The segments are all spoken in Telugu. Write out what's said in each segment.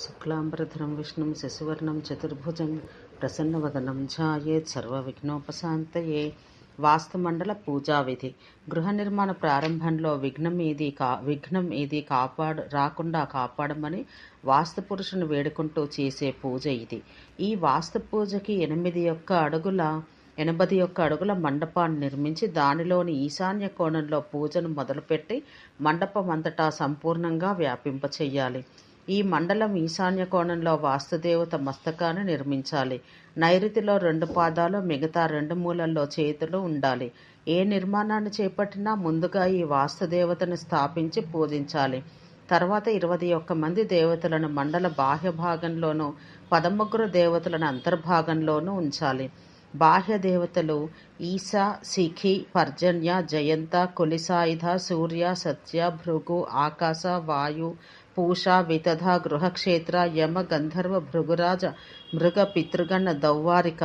శుక్లాంబరధరం విష్ణుం శశివర్ణం చతుర్భుజం ప్రసన్నవదనం ధ్యాయేత్ సర్వవిఘ్నోపశాంతయే. వాస్తుమండల పూజా విధి. గృహ నిర్మాణ ప్రారంభంలో విఘ్నం ఏది రాకుండా కాపాడమని వాస్తు పురుషుని వేడుకుంటూ చేసే పూజ ఇది. ఈ వాస్తు పూజకి 81 అడుగుల మండపాన్ని నిర్మించి దానిలోని ఈశాన్య కోణంలో పూజను మొదలుపెట్టి మండపం అంతటా సంపూర్ణంగా వ్యాపింపచేయాలి. ఈ మండలం ఈశాన్య కోణంలో వాస్తుదేవత మస్తకాన్ని నిర్మించాలి. నైరుతిలో 2 పాదాలు, మిగతా 2 మూలల్లో చేతులు ఉండాలి. ఏ నిర్మాణాన్ని చేపట్టినా ముందుగా ఈ వాస్తుదేవతను స్థాపించి పూజించాలి. తర్వాత 21 మంది దేవతలను మండల బాహ్య భాగంలోనూ 13 దేవతలను అంతర్భాగంలోనూ ఉంచాలి. బాహ్య దేవతలు ఈశ, శిఖి, పర్జన్య, జయంత, కులిసాయుధ, సూర్య, సత్య, భృగు, ఆకాశ, వాయు, పూష, వితధ, గృహక్షేత్ర, యమ, గంధర్వ, భృగురాజ, మృగ, పితృగణ, దౌవారిక,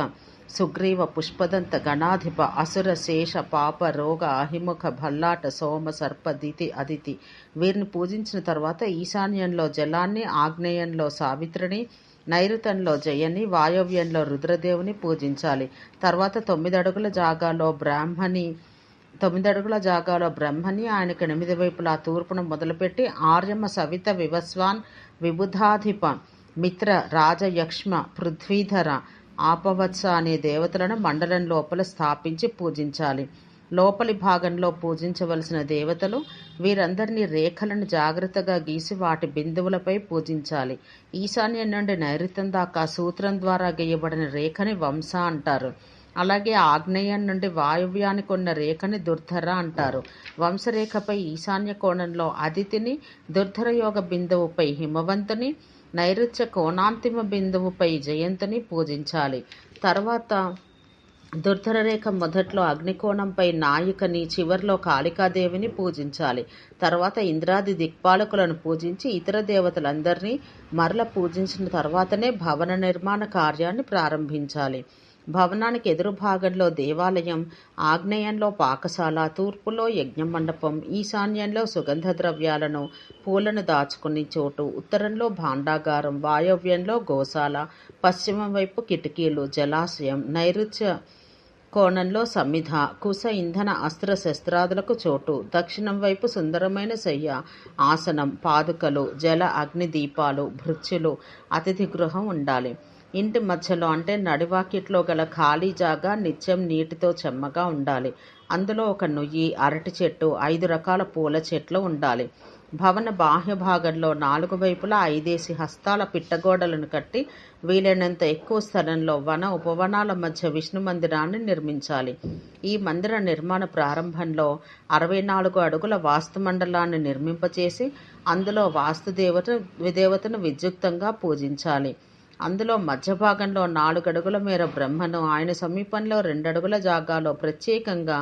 సుగ్రీవ, పుష్పదంత, గణాధిప, అసుర, శేష, పాప, రోగ, అహిముఖ, భల్లాట, సోమ, సర్ప, దితి, అదితి వీరిని పూజించిన తర్వాత ఈశాన్యంలో జలాన్ని, ఆగ్నేయంలో సావిత్రిని, నైరుతంలో జయని, వాయవ్యంలో రుద్రదేవుని పూజించాలి. తర్వాత 9 అడుగుల జాగాలో బ్రహ్మని ఆయనకు 8 వైపులా తూర్పును మొదలుపెట్టి ఆర్యమ, సవిత, వివస్వాన్, విబుధాధిప, మిత్ర, రాజయక్ష్మ, పృథ్వీధర, ఆపవత్స అనే దేవతలను మండలం లోపల స్థాపించి పూజించాలి. లోపలి భాగంలో పూజించవలసిన దేవతలు వీరందరినీ రేఖలను జాగ్రత్తగా గీసి వాటి బిందువులపై పూజించాలి. ఈశాన్యం నుండి నైరుత్యం దాకా సూత్రం ద్వారా గీయబడిన రేఖని వంశ అంటారు. అలాగే ఆగ్నేయం నుండి వాయువ్యానికి ఉన్న రేఖని దుర్ధర అంటారు. వంశరేఖపై ఈశాన్య కోణంలో అదితిని, దుర్ధర యోగ బిందువుపై హిమవంతుని, నైరుత్య కోణాంతిమ బిందువుపై జయంతుని పూజించాలి. తర్వాత దుర్ధర రేఖ మొదట్లో అగ్నికోణంపై నాయికని, చివర్లో కాళికాదేవిని పూజించాలి. తర్వాత ఇంద్రాది దిక్పాలకులను పూజించి ఇతర దేవతలందరినీ మరల పూజించిన తర్వాతనే భవన నిర్మాణ కార్యాన్ని ప్రారంభించాలి. భవనానికి ఎదురు భాగంలో దేవాలయం, ఆగ్నేయంలో పాకశాల, తూర్పులో యజ్ఞమండపం, ఈశాన్యంలో సుగంధ ద్రవ్యాలను, పూలను దాచుకునే చోటు, ఉత్తరంలో భాండాగారం, వాయవ్యంలో గోశాల, పశ్చిమం వైపు కిటికీలు, జలాశయం, నైరుత్య కోణంలో సమిధ, కుశ, ఇంధన, అస్త్ర శస్త్రాదులకు చోటు, దక్షిణం వైపు సుందరమైన శయ్య, ఆసనం, పాదుకలు, జల అగ్ని దీపాలు, భృత్యులు, అతిథి గృహం ఉండాలి. ఇంటి మధ్యలో అంటే నడివాకిట్లో గల ఖాళీ జాగా నిత్యం నీటితో చెమ్మగా ఉండాలి. అందులో ఒక నుయ్యి, అరటి చెట్టు, 5 రకాల పూల చెట్లు ఉండాలి. భవన బాహ్య భాగంలో 4 వైపులా 5 హస్తాల పిట్టగోడలను కట్టి వీలైనంత ఎక్కువ స్థలంలో వన ఉపవనాల మధ్య విష్ణు మందిరాన్ని నిర్మించాలి. ఈ మందిర నిర్మాణ ప్రారంభంలో 64 అడుగుల వాస్తు మండలాన్ని నిర్మింపచేసి అందులో దేవతను విద్యుక్తంగా పూజించాలి. అందులో మధ్య భాగంలో 4 అడుగుల మేర బ్రహ్మను, ఆయన సమీపంలో 2 అడుగుల జాగాలో ప్రత్యేకంగా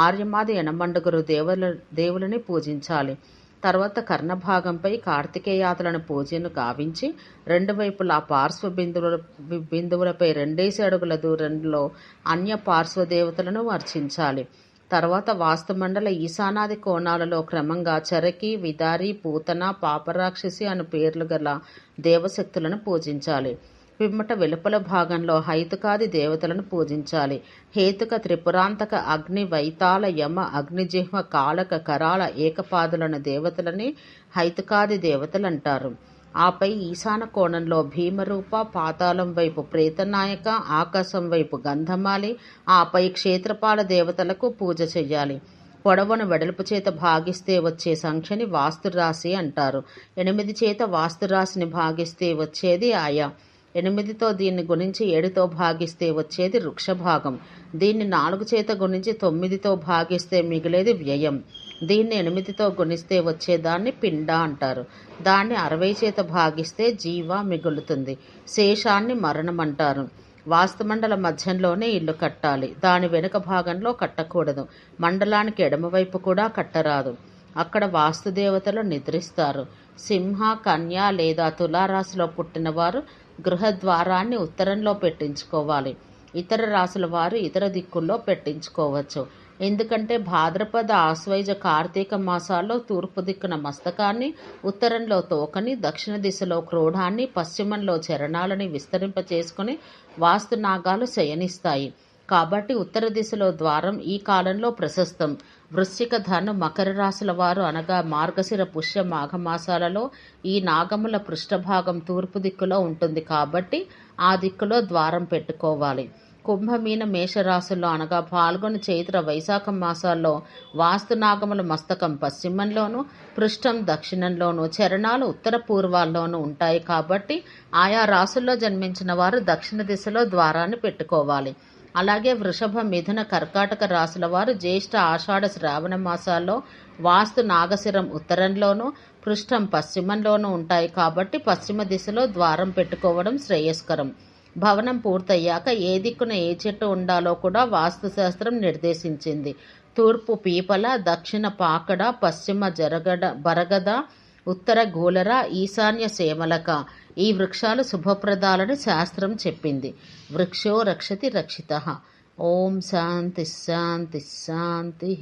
ఆర్యమాది 8 దేవులని పూజించాలి. తర్వాత కర్ణభాగంపై కార్తికేయాదులను పూజను గావించి 2 వైపులా పార్శ్వ బిందువులపై 2 అడుగుల దూరంలో అన్య పార్శ్వ దేవతలను అర్చించాలి. తర్వాత వాస్తుమండల ఈశానాది కోణాలలో క్రమంగా చరకి, విదారి, పూతన, పాపరాక్షసి అను పేర్లు గల దేవశక్తులను పూజించాలి. పిమ్మట వెలుపల భాగంలో హైతుకాది దేవతలను పూజించాలి. హేతుక, త్రిపురాంతక, అగ్ని, వైతాళ, యమ, అగ్నిజిహ్వ, కాళక, కరాళ, ఏకపాదులను దేవతలని హైతుకాది దేవతలంటారు. ఆపై ఈశాన కోణంలో భీమరూప, పాతాళం వైపు ప్రేతనాయక, ఆకాశం వైపు గంధమాలి, ఆపై క్షేత్రపాల దేవతలకు పూజ చెయ్యాలి. పొడవును వెడల్పు చేత భాగిస్తే వచ్చే సంఖ్యని వాస్తురాశి అంటారు. 8 చేత వాస్తురాశిని భాగిస్తే వచ్చేది ఆయ. 8తో దీన్ని గుణించి 7తో భాగిస్తే వచ్చేది వృక్షభాగం. దీన్ని 4 చేత గుణించి 9తో భాగిస్తే మిగిలేది వ్యయం. దీన్ని 8తో గుణిస్తే వచ్చేదాన్ని పిండ అంటారు. దాన్ని 60 చేత భాగిస్తే జీవ మిగులుతుంది. శేషాన్ని మరణం అంటారు. వాస్తుమండల మధ్యంలోనే ఇల్లు కట్టాలి. దాని వెనుక భాగంలో కట్టకూడదు. మండలానికి ఎడమవైపు కూడా కట్టరాదు. అక్కడ వాస్తుదేవతలు నిద్రిస్తారు. సింహ, కన్య లేదా తులారాశిలో పుట్టిన వారు గృహద్వారాన్ని ఉత్తరంలో పెట్టించుకోవాలి. ఇతర రాశుల వారు ఇతర దిక్కుల్లో పెట్టించుకోవచ్చు. ఎందుకంటే భాద్రపద ఆశ్వయుజ కార్తీక మాసాల్లో తూర్పు దిక్కున మస్తకాన్ని, ఉత్తరంలో తోకని, దక్షిణ దిశలో క్రోడాన్ని, పశ్చిమంలో చరణాలని విస్తరింపచేసుకుని వాస్తునాగాలు శయనిస్తాయి. కాబట్టి ఉత్తర దిశలో ద్వారం ఈ కాలంలో ప్రశస్తం. వృశ్చిక, ధను, మకర రాశుల వారు అనగా మార్గశిర, పుష్య, మాఘమాసాలలో ఈ నాగముల పృష్ఠభాగం తూర్పు దిక్కులో ఉంటుంది కాబట్టి ఆ దిక్కులో ద్వారం పెట్టుకోవాలి. కుంభమీన, మేషరాశుల్లో అనగా పాల్గొని, చైత్ర, వైశాఖ మాసాల్లో వాస్తునాగముల మస్తకం పశ్చిమంలోనూ, పృష్ఠం దక్షిణంలోనూ, చరణాలు ఉత్తర పూర్వాల్లోనూ ఉంటాయి కాబట్టి ఆయా రాశుల్లో జన్మించిన వారు దక్షిణ దిశలో ద్వారాన్ని పెట్టుకోవాలి. అలాగే వృషభ, మిథున, కర్కాటక రాశుల వారు జ్యేష్ఠ, ఆషాఢ, శ్రావణ మాసాల్లో వాస్తు నాగశిరం ఉత్తరంలోనూ, పృష్ఠం పశ్చిమంలోనూ ఉంటాయి కాబట్టి పశ్చిమ దిశలో ద్వారం పెట్టుకోవడం శ్రేయస్కరం. భవనం పూర్తయ్యాక ఏ దిక్కున ఏ చెట్టు ఉండాలో కూడా వాస్తుశాస్త్రం నిర్దేశించింది. తూర్పు పీపల, దక్షిణ పాకడ, పశ్చిమ బరగద, ఉత్తర గోలర, ఈశాన్య సేమలక ఈ వృక్షాలు శుభప్రదాలని శాస్త్రం చెప్పింది. వృక్షో రక్షతి రక్షితః. ఓం శాంతి శాంతి శాంతి.